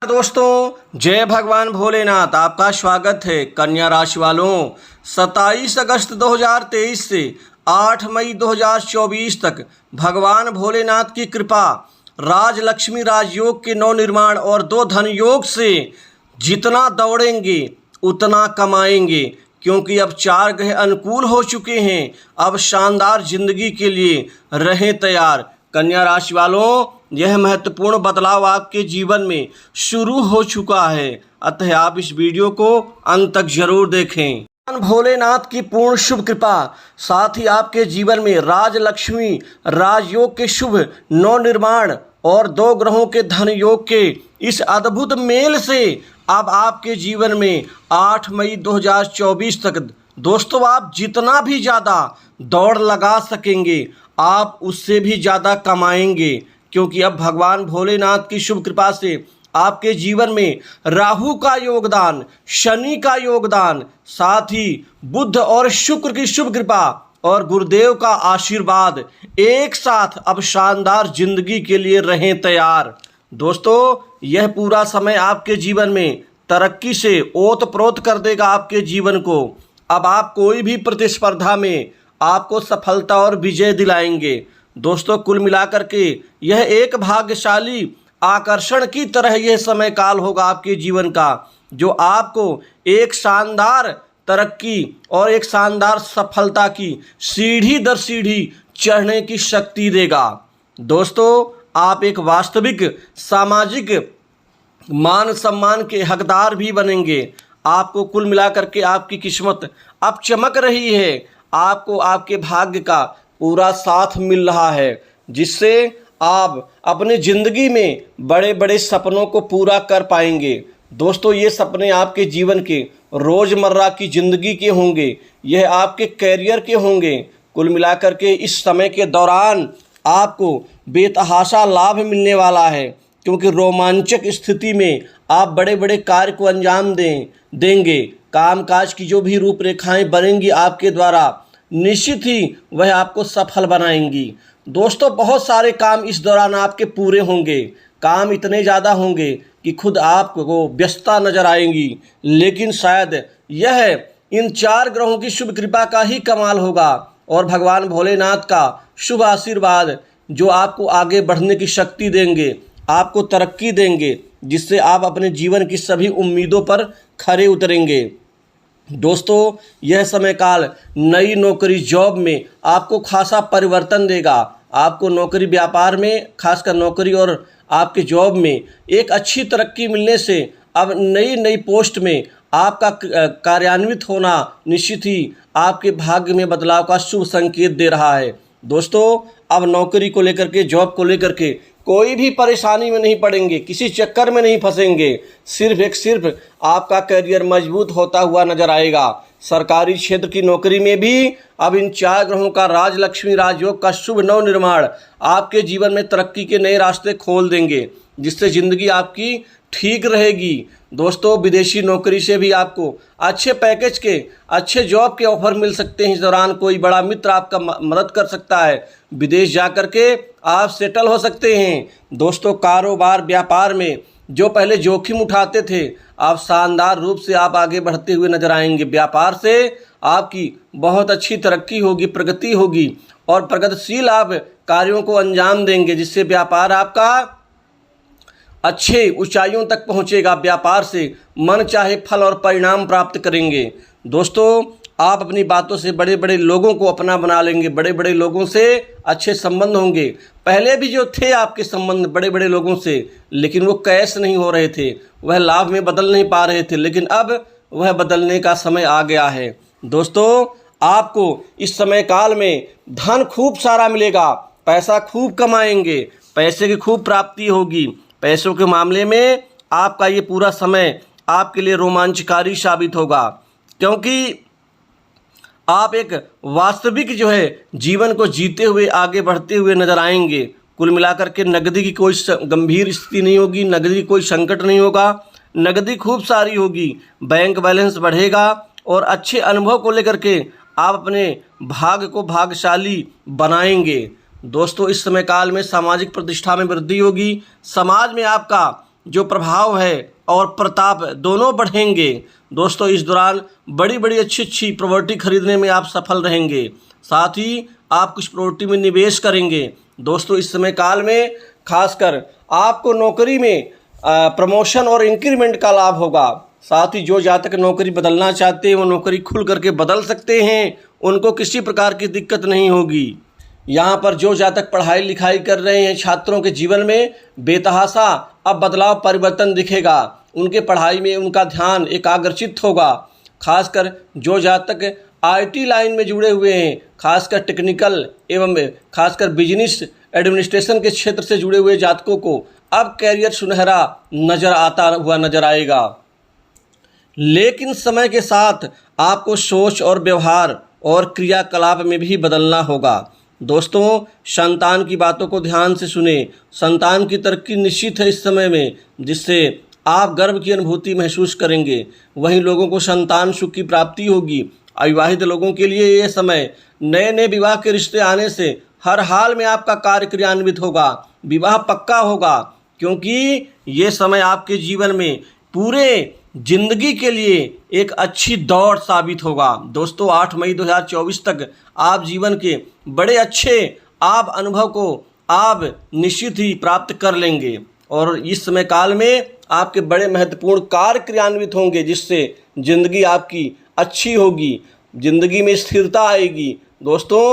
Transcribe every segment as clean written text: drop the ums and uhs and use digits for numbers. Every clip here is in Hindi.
दोस्तों, जय भगवान भोलेनाथ। आपका स्वागत है। कन्या राशि वालों, 27 अगस्त 2023 से 8 मई 2024 तक भगवान भोलेनाथ की कृपा, राजलक्ष्मी राजयोग के नव निर्माण और दो धन योग से जितना दौड़ेंगे उतना कमाएंगे, क्योंकि अब 4 ग्रह अनुकूल हो चुके हैं। अब शानदार जिंदगी के लिए रहें तैयार। कन्या राशि वालों, यह महत्वपूर्ण बदलाव आपके जीवन में शुरू हो चुका है, अतः आप इस वीडियो को अंत तक जरूर देखें। भगवान भोलेनाथ की पूर्ण शुभ कृपा, साथ ही आपके जीवन में राजलक्ष्मी राजयोग के शुभ नव निर्माण और 2 ग्रहों के धन योग के इस अद्भुत मेल से अब आपके जीवन में 8 मई 2024 तक दोस्तों आप जितना भी ज़्यादा दौड़ लगा सकेंगे, आप उससे भी ज़्यादा कमाएंगे, क्योंकि अब भगवान भोलेनाथ की शुभ कृपा से आपके जीवन में राहु का योगदान, शनि का योगदान, साथ ही बुध और शुक्र की शुभ कृपा और गुरुदेव का आशीर्वाद एक साथ अब शानदार जिंदगी के लिए रहें तैयार। दोस्तों, यह पूरा समय आपके जीवन में तरक्की से ओत-प्रोत कर देगा आपके जीवन को। अब आप कोई भी प्रतिस्पर्धा में आपको सफलता और विजय दिलाएंगे। दोस्तों, कुल मिलाकर के यह एक भाग्यशाली आकर्षण की तरह यह समय काल होगा आपके जीवन का, जो आपको एक शानदार तरक्की और एक शानदार सफलता की सीढ़ी दर सीढ़ी चढ़ने की शक्ति देगा। दोस्तों, आप एक वास्तविक सामाजिक मान सम्मान के हकदार भी बनेंगे। आपको कुल मिलाकर के आपकी किस्मत अब चमक रही है। आपको आपके भाग्य का पूरा साथ मिल रहा है, जिससे आप अपने ज़िंदगी में बड़े बड़े सपनों को पूरा कर पाएंगे। दोस्तों, ये सपने आपके जीवन के रोज़मर्रा की ज़िंदगी के होंगे, यह आपके कैरियर के होंगे। कुल मिलाकर के इस समय के दौरान आपको बेतहाशा लाभ मिलने वाला है, क्योंकि रोमांचक स्थिति में आप बड़े बड़े कार्य को अंजाम देंगे। कामकाज की जो भी रूपरेखाएं बनेंगी आपके द्वारा, निश्चित ही वह आपको सफल बनाएंगी। दोस्तों, बहुत सारे काम इस दौरान आपके पूरे होंगे। काम इतने ज़्यादा होंगे कि खुद आपको व्यस्तता नजर आएंगी, लेकिन शायद यह इन 4 ग्रहों की शुभ कृपा का ही कमाल होगा और भगवान भोलेनाथ का शुभ आशीर्वाद, जो आपको आगे बढ़ने की शक्ति देंगे, आपको तरक्की देंगे, जिससे आप अपने जीवन की सभी उम्मीदों पर खरे उतरेंगे। दोस्तों, यह समय काल नई नौकरी जॉब में आपको खासा परिवर्तन देगा। आपको नौकरी व्यापार में, खासकर नौकरी और आपके जॉब में एक अच्छी तरक्की मिलने से अब नई नई पोस्ट में आपका कार्यान्वित होना निश्चित ही आपके भाग्य में बदलाव का शुभ संकेत दे रहा है। दोस्तों, अब नौकरी को लेकर के, जॉब को लेकर के कोई भी परेशानी में नहीं पड़ेंगे, किसी चक्कर में नहीं फंसेंगे। सिर्फ आपका करियर मजबूत होता हुआ नजर आएगा। सरकारी क्षेत्र की नौकरी में भी अब इन 4 ग्रहों का राजलक्ष्मी राजयोग का शुभ नव निर्माण आपके जीवन में तरक्की के नए रास्ते खोल देंगे, जिससे ज़िंदगी आपकी ठीक रहेगी। दोस्तों, विदेशी नौकरी से भी आपको अच्छे पैकेज के, अच्छे जॉब के ऑफर मिल सकते हैं। इस दौरान कोई बड़ा मित्र आपका मदद कर सकता है, विदेश जा कर के आप सेटल हो सकते हैं। दोस्तों, कारोबार व्यापार में जो पहले जोखिम उठाते थे, आप शानदार रूप से आप आगे बढ़ते हुए नजर आएंगे। व्यापार से आपकी बहुत अच्छी तरक्की होगी, प्रगति होगी और प्रगतिशील आप कार्यों को अंजाम देंगे, जिससे व्यापार आपका अच्छे ऊंचाइयों तक पहुंचेगा। व्यापार से मन चाहे फल और परिणाम प्राप्त करेंगे। दोस्तों, आप अपनी बातों से बड़े बड़े लोगों को अपना बना लेंगे, बड़े बड़े लोगों से अच्छे संबंध होंगे। पहले भी जो थे आपके संबंध बड़े बड़े लोगों से, लेकिन वो कैश नहीं हो रहे थे, वह लाभ में बदल नहीं पा रहे थे, लेकिन अब वह बदलने का समय आ गया है। दोस्तों, आपको इस समय काल में धन खूब सारा मिलेगा, पैसा खूब कमाएंगे, पैसे की खूब प्राप्ति होगी। पैसों के मामले में आपका ये पूरा समय आपके लिए रोमांचकारी साबित होगा, क्योंकि आप एक वास्तविक जो है जीवन को जीते हुए आगे बढ़ते हुए नजर आएंगे। कुल मिलाकर के नकदी की कोई गंभीर स्थिति नहीं होगी, नकदी की कोई संकट नहीं होगा, नकदी खूब सारी होगी, बैंक बैलेंस बढ़ेगा और अच्छे अनुभव को लेकर के आप अपने भाग्य को भाग्यशाली बनाएंगे। दोस्तों, इस समय काल में सामाजिक प्रतिष्ठा में वृद्धि होगी, समाज में आपका जो प्रभाव है और प्रताप दोनों बढ़ेंगे। दोस्तों इस दौरान बड़ी बड़ी अच्छी प्रॉपर्टी खरीदने में आप सफल रहेंगे। साथ ही आप कुछ प्रॉपर्टी में निवेश करेंगे। दोस्तों इस समय काल में खासकर आपको नौकरी में प्रमोशन और इंक्रीमेंट का लाभ होगा। साथ ही जो जातक नौकरी बदलना चाहते हैं वो नौकरी खुल करके बदल सकते हैं, उनको किसी प्रकार की दिक्कत नहीं होगी। यहाँ पर जो जातक पढ़ाई लिखाई कर रहे हैं, छात्रों के जीवन में बेतहाशा अब बदलाव परिवर्तन दिखेगा। उनके पढ़ाई में उनका ध्यान एकाग्रचित होगा। खासकर जो जातक IT लाइन में जुड़े हुए हैं, खासकर टेक्निकल एवं खासकर बिजनेस एडमिनिस्ट्रेशन के क्षेत्र से जुड़े हुए जातकों को अब कैरियर सुनहरा नजर आएगा। लेकिन समय के साथ आपको सोच और व्यवहार और क्रियाकलाप में भी बदलना होगा। दोस्तों संतान की बातों को ध्यान से सुने। संतान की तरक्की निश्चित है इस समय में, जिससे आप गर्व की अनुभूति महसूस करेंगे। वहीं लोगों को संतान सुख की प्राप्ति होगी। अविवाहित लोगों के लिए ये समय नए नए विवाह के रिश्ते आने से हर हाल में आपका कार्य क्रियान्वित होगा, विवाह पक्का होगा, क्योंकि ये समय आपके जीवन में पूरे जिंदगी के लिए एक अच्छी दौड़ साबित होगा। दोस्तों 8 मई 2024 तक आप जीवन के बड़े अच्छे अनुभव को आप निश्चित ही प्राप्त कर लेंगे और इस समय काल में आपके बड़े महत्वपूर्ण कार्य क्रियान्वित होंगे, जिससे जिंदगी आपकी अच्छी होगी, जिंदगी में स्थिरता आएगी। दोस्तों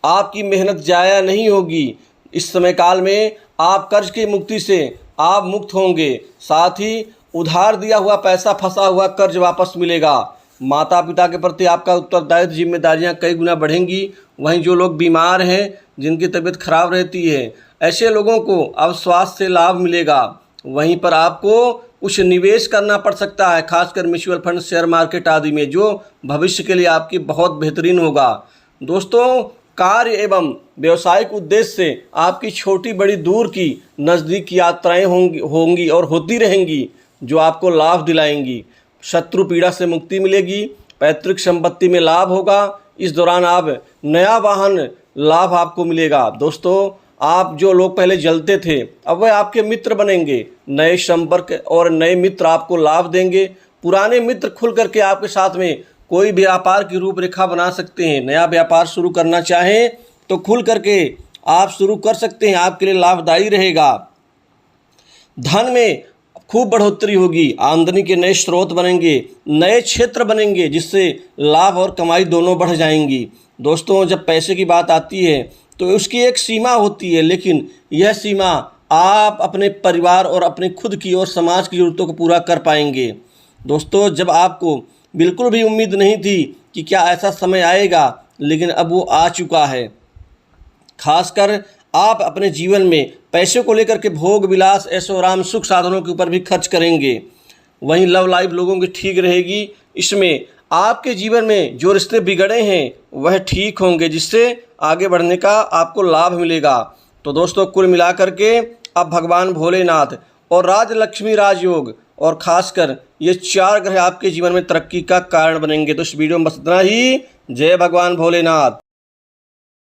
आपकी मेहनत जाया नहीं होगी। इस समय काल में आप कर्ज की मुक्ति से आप मुक्त होंगे। साथ ही उधार दिया हुआ पैसा, फंसा हुआ कर्ज वापस मिलेगा। माता पिता के प्रति आपका उत्तरदायित्व, जिम्मेदारियां कई गुना बढ़ेंगी। वहीं जो लोग बीमार हैं, जिनकी तबीयत खराब रहती है, ऐसे लोगों को अब स्वास्थ्य से लाभ मिलेगा। वहीं पर आपको कुछ निवेश करना पड़ सकता है, खासकर म्यूचुअल फंड, शेयर मार्केट आदि में, जो भविष्य के लिए आपकी बहुत बेहतरीन होगा। दोस्तों कार्य एवं व्यवसायिक उद्देश्य से आपकी छोटी बड़ी दूर की नज़दीक यात्राएं होंगी और होती रहेंगी, जो आपको लाभ दिलाएंगी। शत्रु पीड़ा से मुक्ति मिलेगी। पैतृक संपत्ति में लाभ होगा। इस दौरान आप नया वाहन लाभ आपको मिलेगा। दोस्तों आप जो लोग पहले जलते थे, अब वह आपके मित्र बनेंगे। नए संपर्क और नए मित्र आपको लाभ देंगे। पुराने मित्र खुल करके आपके साथ में कोई व्यापार की रूपरेखा बना सकते हैं। नया व्यापार शुरू करना चाहें तो खुल करके आप शुरू कर सकते हैं, आपके लिए लाभदायी रहेगा। धन में खूब बढ़ोतरी होगी। आमदनी के नए स्रोत बनेंगे, नए क्षेत्र बनेंगे, जिससे लाभ और कमाई दोनों बढ़ जाएंगी। दोस्तों जब पैसे की बात आती है तो उसकी एक सीमा होती है, लेकिन यह सीमा आप अपने परिवार और अपने खुद की और समाज की ज़रूरतों को पूरा कर पाएंगे। दोस्तों जब आपको बिल्कुल भी उम्मीद नहीं थी कि क्या ऐसा समय आएगा, लेकिन अब वो आ चुका है। खासकर आप अपने जीवन में पैसे को लेकर के भोग विलास, ऐशो आराम, सुख साधनों के ऊपर भी खर्च करेंगे। वहीं लव लाइफ लोगों की ठीक रहेगी। इसमें आपके जीवन में जो रिश्ते बिगड़े हैं वह ठीक होंगे, जिससे आगे बढ़ने का आपको लाभ मिलेगा। तो दोस्तों कुल मिलाकर के अब भगवान भोलेनाथ और राजलक्ष्मी राजयोग और खासकर ये 4 ग्रह आपके जीवन में तरक्की का कारण बनेंगे। तो इस वीडियो में बस इतना ही। जय भगवान भोलेनाथ।